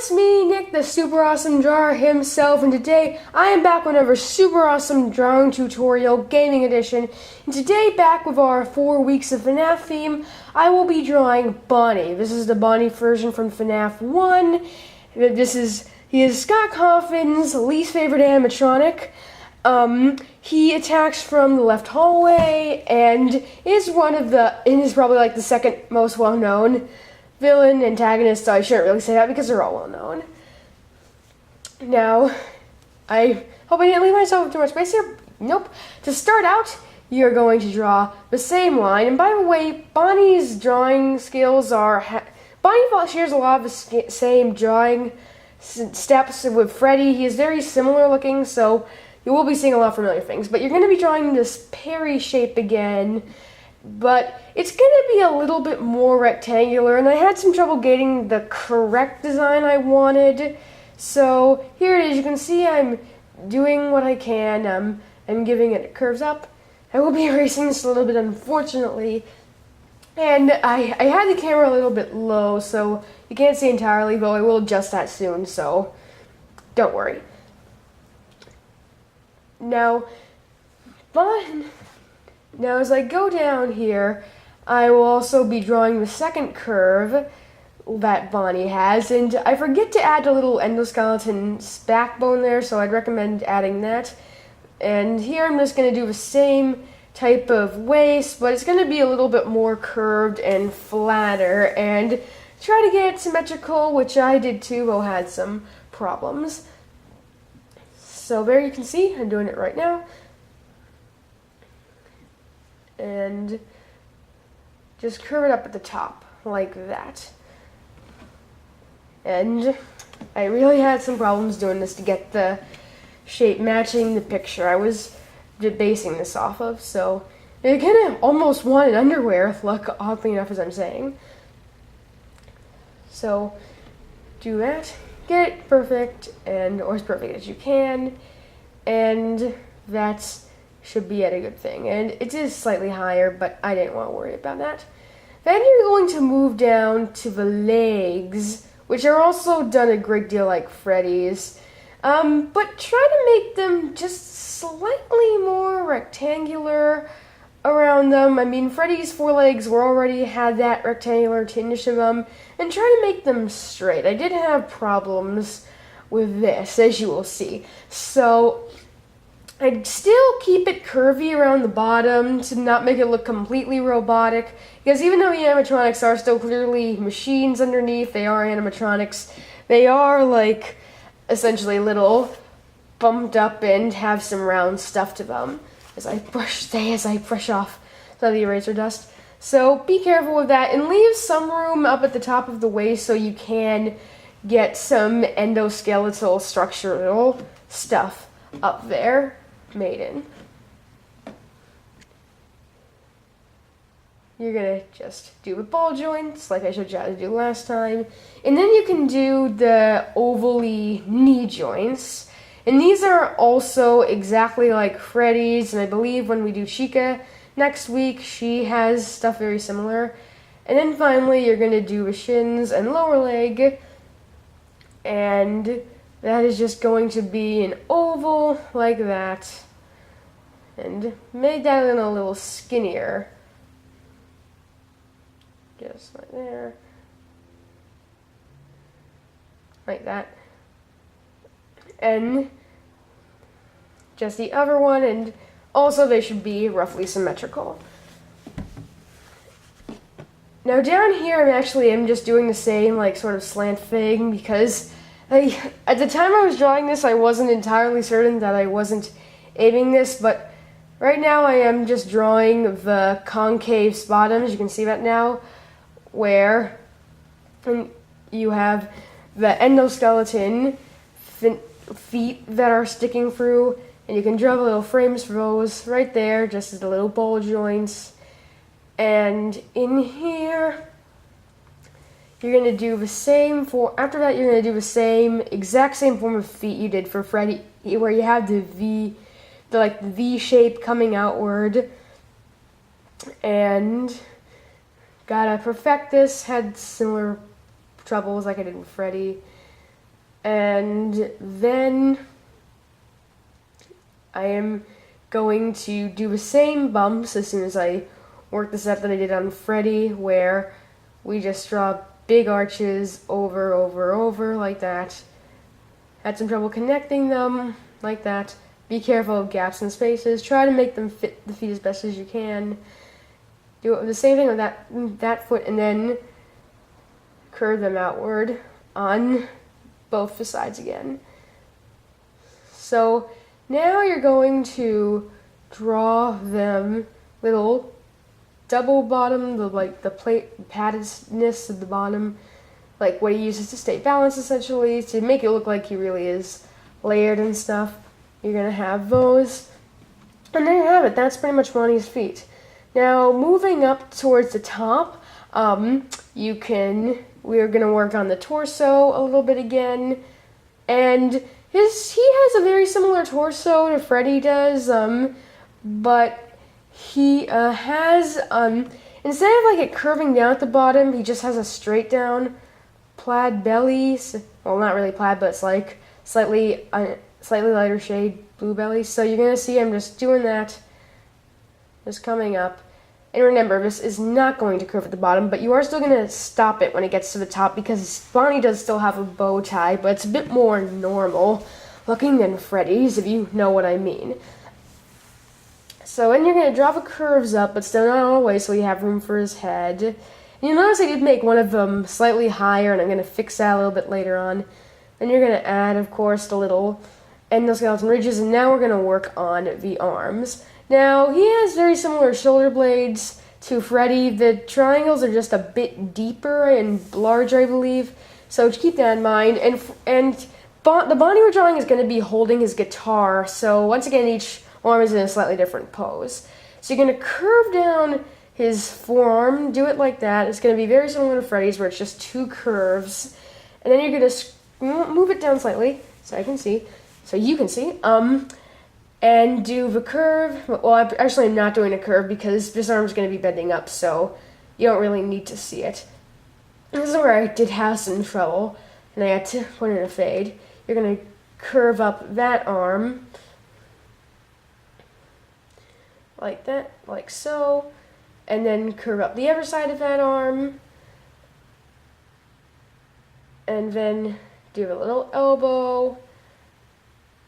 it's me, Nick, the super awesome drawer himself, and today I am back with another super awesome drawing tutorial, gaming edition. And today, back with our 4 weeks of FNAF theme, I will be drawing Bonnie. This is the Bonnie version from FNAF 1. He is Scott Cawthon's least favorite animatronic. He attacks from the left hallway and is probably like the second most well-known villain, antagonist, so I shouldn't really say that because they're all well-known. Now, I hope I didn't leave myself too much space here. Nope. To start out, you're going to draw the same line. And by the way, Bonnie's drawing skills are... Bonnie shares a lot of the same drawing steps with Freddy. He is very similar looking, so you will be seeing a lot of familiar things. But you're going to be drawing this Perry shape again, but it's going to be a little bit more rectangular, and I had some trouble getting the correct design I wanted. So here it is. You can see I'm doing what I can. I'm giving it curves up. I will be erasing this a little bit, unfortunately. And I had the camera a little bit low, so you can't see entirely, though I will adjust that soon, so don't worry. Now, as I go down here, I will also be drawing the second curve that Bonnie has, and I forget to add a little endoskeleton backbone there, so I'd recommend adding that. And here I'm just going to do the same type of waist, but it's going to be a little bit more curved and flatter, and try to get it symmetrical, which I did too, though I had some problems. So there you can see, I'm doing it right now. And just curve it up at the top, like that. And I really had some problems doing this to get the shape matching the picture I was basing this off of, so I kind of almost wanted underwear look, oddly enough, as I'm saying. So do that, get it perfect, or as perfect as you can, and that's should be at a good thing. And it is slightly higher, but I didn't want to worry about that. Then you're going to move down to the legs, which are also done a great deal like Freddy's. But try to make them just slightly more rectangular around them. I mean, Freddy's forelegs already had that rectangular tinge to them, and try to make them straight. I did have problems with this, as you will see. So I'd still keep it curvy around the bottom to not make it look completely robotic, because even though the animatronics are still clearly machines underneath, they are animatronics. They are like essentially little bumped up and have some round stuff to them as I brush off some of the eraser dust. So be careful with that, and leave some room up at the top of the waist so you can get some endoskeletal structural stuff up there made in. You're gonna just do the ball joints like I showed you how to do last time, and then you can do the ovally knee joints, and these are also exactly like Freddy's, and I believe when we do Chica next week, she has stuff very similar. And then finally you're gonna do the shins and lower leg, and that is just going to be an oval like that, and make that a little skinnier. Just like there. Like that. And just the other one, and also they should be roughly symmetrical. Now down here I'm just doing the same like sort of slant thing, because at the time I was drawing this I wasn't entirely certain that I wasn't aiming this, but right now I am just drawing the concave bottoms. You can see that now, where you have the endoskeleton feet that are sticking through, and you can draw the little frames for those right there, just as the little ball joints. And in here, you're going to do the same after that you're going to do the exact same form of feet you did for Freddy, where you have the V shape coming outward. And gotta perfect this, had similar troubles like I did in Freddy. And then I am going to do the same bumps as soon as I work this up that I did on Freddy, where we just draw big arches over like that. Had some trouble connecting them like that. Be careful of gaps and spaces. Try to make them fit the feet as best as you can. Do the same thing with that foot, and then curve them outward on both the sides again. So now you're going to draw them little double bottom, the plate paddedness of the bottom, like what he uses to stay balanced, essentially, to make it look like he really is layered and stuff. You're gonna have those, and there you have it. That's pretty much Ronnie's feet. Now moving up towards the top, we're gonna work on the torso a little bit again, and he has a very similar torso to Freddy does, but he has instead of like it curving down at the bottom, he just has a straight down plaid belly. Well, not really plaid, but it's like slightly lighter shade blue belly. So you're gonna see I'm just doing that, just coming up. And remember, this is not going to curve at the bottom, but you are still going to stop it when it gets to the top, because Bonnie does still have a bow tie, but it's a bit more normal looking than Freddy's, if you know what I mean. So, and you're going to draw the curves up, but still not all the way, so you have room for his head. And you'll notice I did make one of them slightly higher, and I'm going to fix that a little bit later on. Then you're going to add, of course, the little endoskeleton ridges, and now we're going to work on the arms. Now, he has very similar shoulder blades to Freddy. The triangles are just a bit deeper and larger, I believe. So keep that in mind. And the Bonnie we're drawing is going to be holding his guitar. So once again, each arm is in a slightly different pose. So you're going to curve down his forearm. Do it like that. It's going to be very similar to Freddy's, where it's just two curves. And then you're going to move it down slightly so you can see. And do the curve. Well, I'm not doing a curve because this arm's going to be bending up, so you don't really need to see it. This is where I did have some trouble, and I had to put in a fade. You're going to curve up that arm, like that, like so, and then curve up the other side of that arm, and then do a little elbow.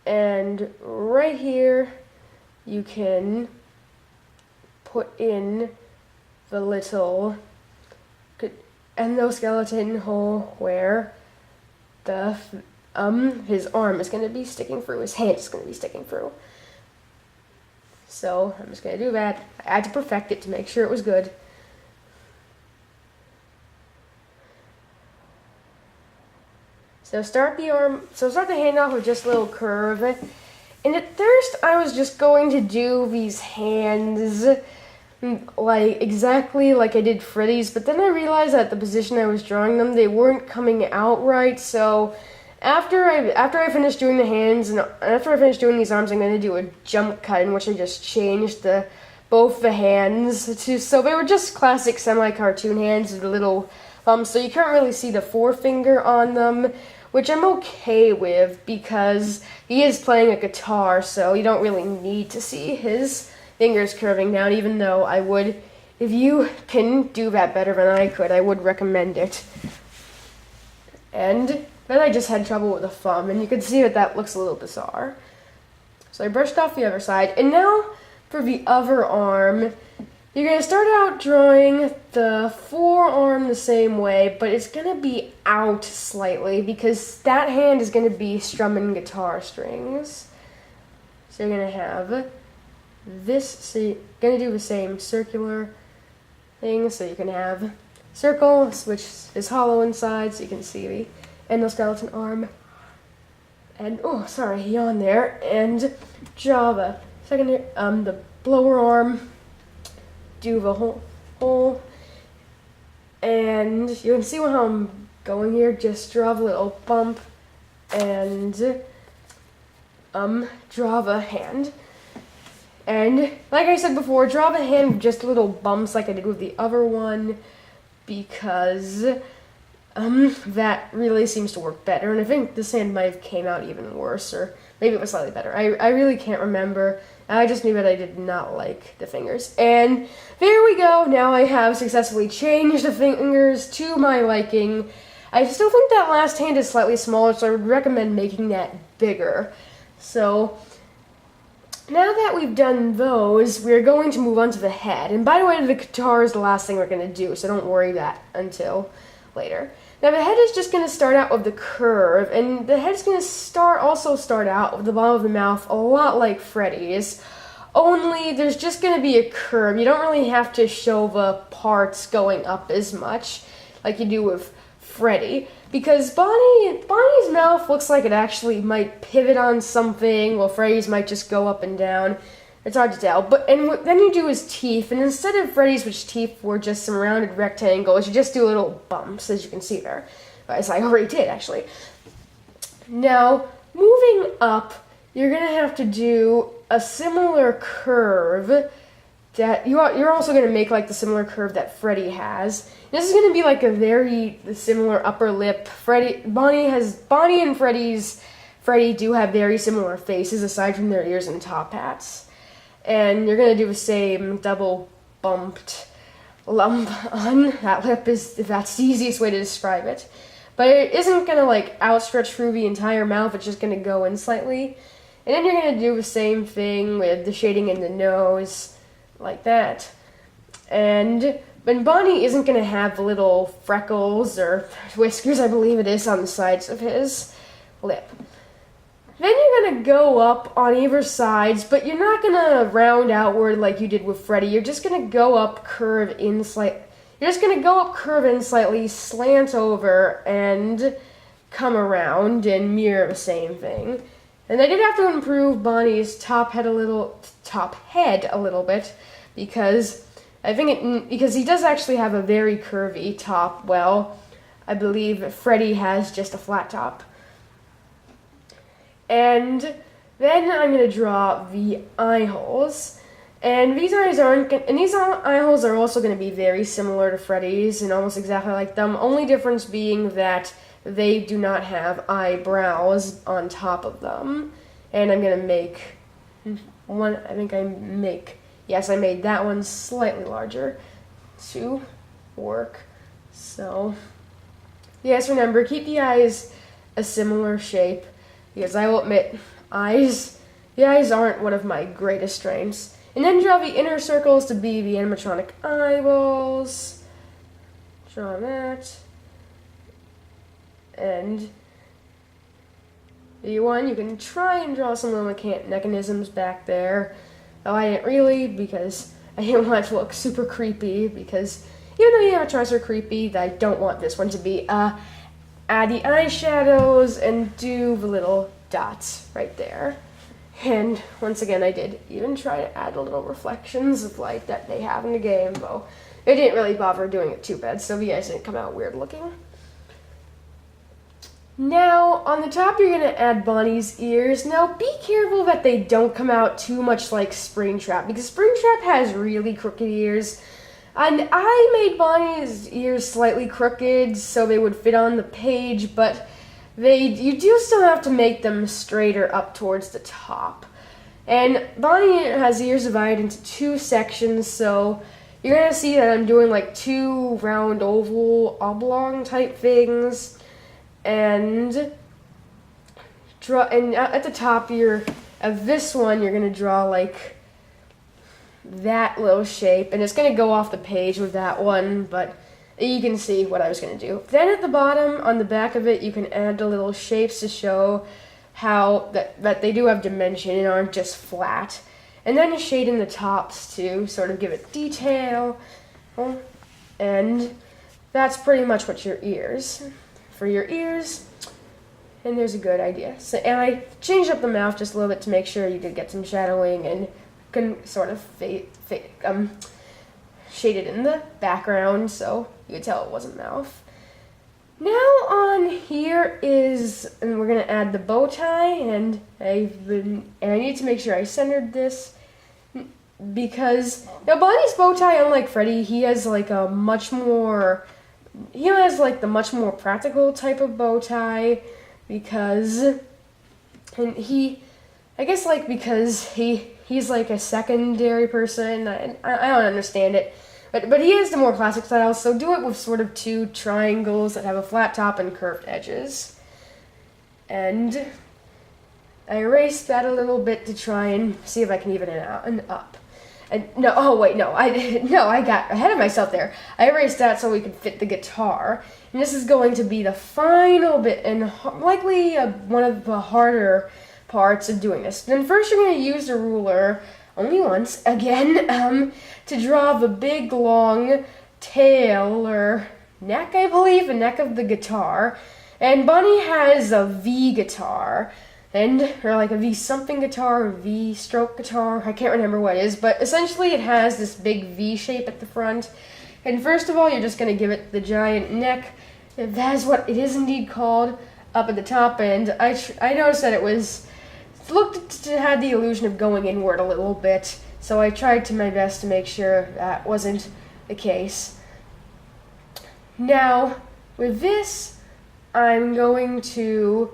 And right here, you can put in the little endoskeleton hole where his arm is going to be sticking through, his hand is going to be sticking through. So I'm just going to do that. I had to perfect it to make sure it was good. So start the hand off with just a little curve. And at first I was just going to do these hands like exactly like I did Freddy's, but then I realized that the position I was drawing them, they weren't coming out right. So after I finished doing the hands and after I finished doing these arms, I'm going to do a jump cut in which I just changed both the hands to, so they were just classic semi-cartoon hands with a little so you can't really see the forefinger on them, which I'm okay with because he is playing a guitar, so you don't really need to see his fingers curving down, even though I would, if you can do that better than I could, I would recommend it. And then I just had trouble with the thumb, and you can see that looks a little bizarre. So I brushed off the other side, and now for the other arm, you're going to start out drawing the forearm the same way, but it's going to be out slightly because that hand is going to be strumming guitar strings. So you're going to have this, so you're going to do the same circular thing, so you can have circle, which is hollow inside, so you can see the endoskeleton arm. And, oh, sorry, yawn there. And draw the the blower arm. Do the whole hole, and you can see how I'm going here. Just draw the little bump and draw the hand. And like I said before, draw the hand with just little bumps like I did with the other one, because That really seems to work better, and I think this hand might have came out even worse, or maybe it was slightly better. I really can't remember. I just knew that I did not like the fingers. And there we go. Now I have successfully changed the fingers to my liking. I still think that last hand is slightly smaller, so I would recommend making that bigger. So now that we've done those, we're going to move on to the head. And by the way, the guitar is the last thing we're going to do, so don't worry that until later. Now the head is just going to start out with the curve, and the head's going to also start out with the bottom of the mouth a lot like Freddy's, only there's just going to be a curve. You don't really have to show the parts going up as much like you do with Freddy, because Bonnie's mouth looks like it actually might pivot on something, while Freddy's might just go up and down. It's hard to tell. Then you do his teeth, and instead of Freddy's, which teeth were just some rounded rectangles, you just do little bumps, as you can see there. As I already did, actually. Now, moving up, you're going to have to do a similar curve that you're also going to make like the similar curve that Freddy has. This is going to be like a very similar upper lip. Bonnie and Freddy do have very similar faces aside from their ears and top hats. And you're going to do the same double bumped lump on that lip, if that's the easiest way to describe it. But it isn't going to like outstretch through the entire mouth, it's just going to go in slightly. And then you're going to do the same thing with the shading in the nose, like that. And Bonnie isn't going to have the little freckles or whiskers, I believe it is, on the sides of his lip. Then you're going to go up on either sides, but you're not going to round outward like you did with Freddy. You're just going to go up, curve in slightly, slant over, and come around and mirror the same thing. And I did have to improve Bonnie's top head a little bit, because because he does actually have a very curvy top. Well, I believe Freddy has just a flat top. And then I'm going to draw the eye holes. And these eye holes are also going to be very similar to Freddy's and almost exactly like them. Only difference being that they do not have eyebrows on top of them. And I'm going to make one, yes, I made that one slightly larger to work. So, yes, remember, keep the eyes a similar shape. Because I will admit, the eyes aren't one of my greatest strengths. And then draw the inner circles to be the animatronic eyeballs. Draw that. And you can try and draw some little mechanisms back there. Though I didn't really, because I didn't want it to look super creepy, because even though the animatronics are creepy, I don't want this one to be, add the eyeshadows and do the little dots right there. And once again, I did even try to add the little reflections of light that they have in the game, though I didn't really bother doing it too bad, so the eyes didn't come out weird looking. Now, on the top, you're going to add Bonnie's ears. Now, be careful that they don't come out too much like Springtrap, because Springtrap has really crooked ears. And I made Bonnie's ears slightly crooked so they would fit on the page, but you do still have to make them straighter up towards the top. And Bonnie has ears divided into two sections, so you're going to see that I'm doing like two round oval oblong type things. And at the top of this one, you're going to draw like that little shape, and it's going to go off the page with that one, but you can see what I was going to do. Then at the bottom, on the back of it, you can add the little shapes to show how that they do have dimension and aren't just flat. And then shade in the tops to sort of give it detail. And that's pretty much what your ears. For your ears, and there's a good idea. So, and I changed up the mouth just a little bit to make sure you did get some shadowing and can sort of shade it in the background so you could tell it wasn't mouth. Now on here and we're gonna add the bow tie, and I need to make sure I centered this, because now Bonnie's bow tie, unlike Freddy, he has like a much more he has like the much more practical type of bow tie because, and I guess like because he's like a secondary person. I don't understand it, but he is the more classic style. So do it with sort of two triangles that have a flat top and curved edges. And I erased that a little bit to try and see if I can even it out and up. And no, oh wait, no, I got ahead of myself there. I erased that so we could fit the guitar. And this is going to be the final bit and likely one of the harder parts of doing this. Then first you're going to use the ruler, only once, again, to draw the big long tail or neck, I believe, the neck of the guitar. And Bunny has a V guitar, or like a V something guitar, or V stroke guitar, I can't remember what it is, but essentially it has this big V shape at the front. And first of all, you're just going to give it the giant neck. That is what it is indeed called, up at the top, and I noticed that it had the illusion of going inward a little bit, so I tried to my best to make sure that wasn't the case. Now, with this, I'm going to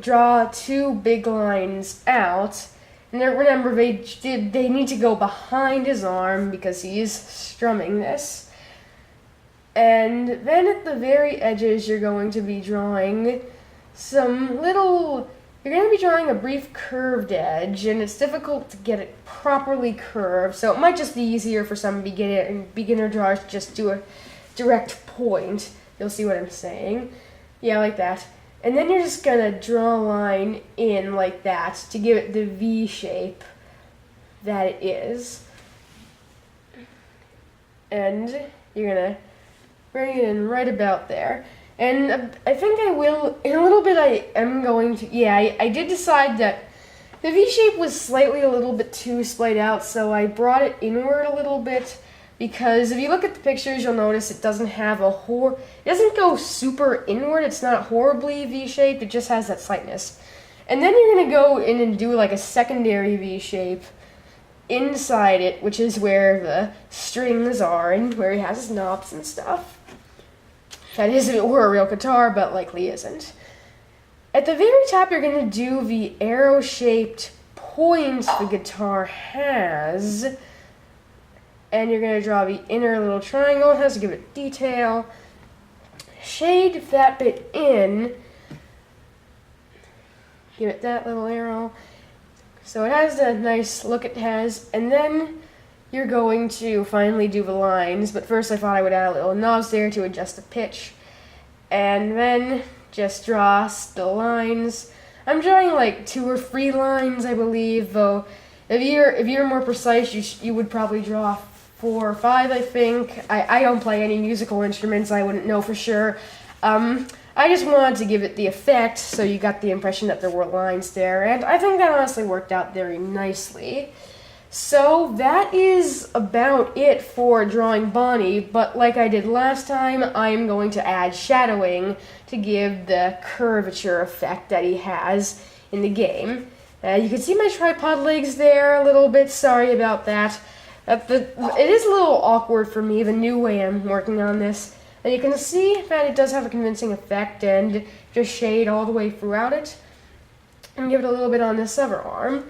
draw two big lines out, and remember they need to go behind his arm because he's strumming this. And then at the very edges, you're going to be drawing you're going to be drawing a brief curved edge, and it's difficult to get it properly curved, so it might just be easier for some beginner drawers to just do a direct point. You'll see what I'm saying. Yeah, like that. And then you're just going to draw a line in like that to give it the V shape that it is. And you're going to bring it in right about there. And I think I will, in a little bit I am going to, I did decide that the V shape was slightly a little bit too splayed out, so I brought it inward a little bit, because if you look at the pictures, you'll notice it doesn't have it doesn't go super inward, it's not horribly V-shaped, it just has that slightness. And then you're going to go in and do like a secondary V shape inside it, which is where the strings are and where he has his knobs and stuff. That is if it were a real guitar, but likely isn't. At the very top, you're going to do the arrow-shaped points the guitar has, and you're going to draw the inner little triangle. It has to give it detail. Shade that bit in. Give it that little arrow. So it has the nice look it has, and then you're going to finally do the lines, but first I thought I would add a little knobs there to adjust the pitch, and then just draw the lines. I'm drawing like 2 or 3 lines, I believe, though if you're more precise, you would probably draw 4 or 5, I think. I don't play any musical instruments, I wouldn't know for sure. I just wanted to give it the effect, so you got the impression that there were lines there, and I think that honestly worked out very nicely. So that is about it for drawing Bonnie, but like I did last time, I am going to add shadowing to give the curvature effect that he has in the game. You can see my tripod legs there a little bit, sorry about that. It is a little awkward for me, the new way I'm working on this. And you can see that it does have a convincing effect, and just shade all the way throughout it, and give it a little bit on this other arm.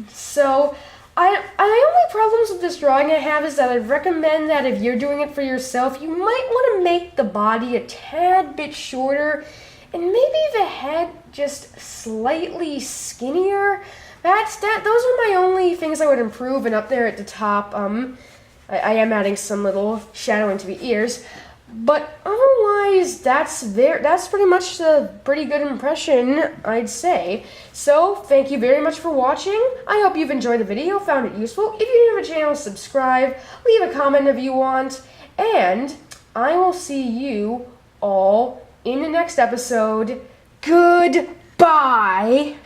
So, the only problems with this drawing I have is that I'd recommend that if you're doing it for yourself, you might want to make the body a tad bit shorter, and maybe the head just slightly skinnier. Those are my only things I would improve, and up there at the top, I am adding some little shadow into the ears. But otherwise, that's pretty much a pretty good impression, I'd say. So, thank you very much for watching. I hope you've enjoyed the video, found it useful. If you're new to the channel, subscribe, leave a comment if you want, and I will see you all in the next episode. Goodbye!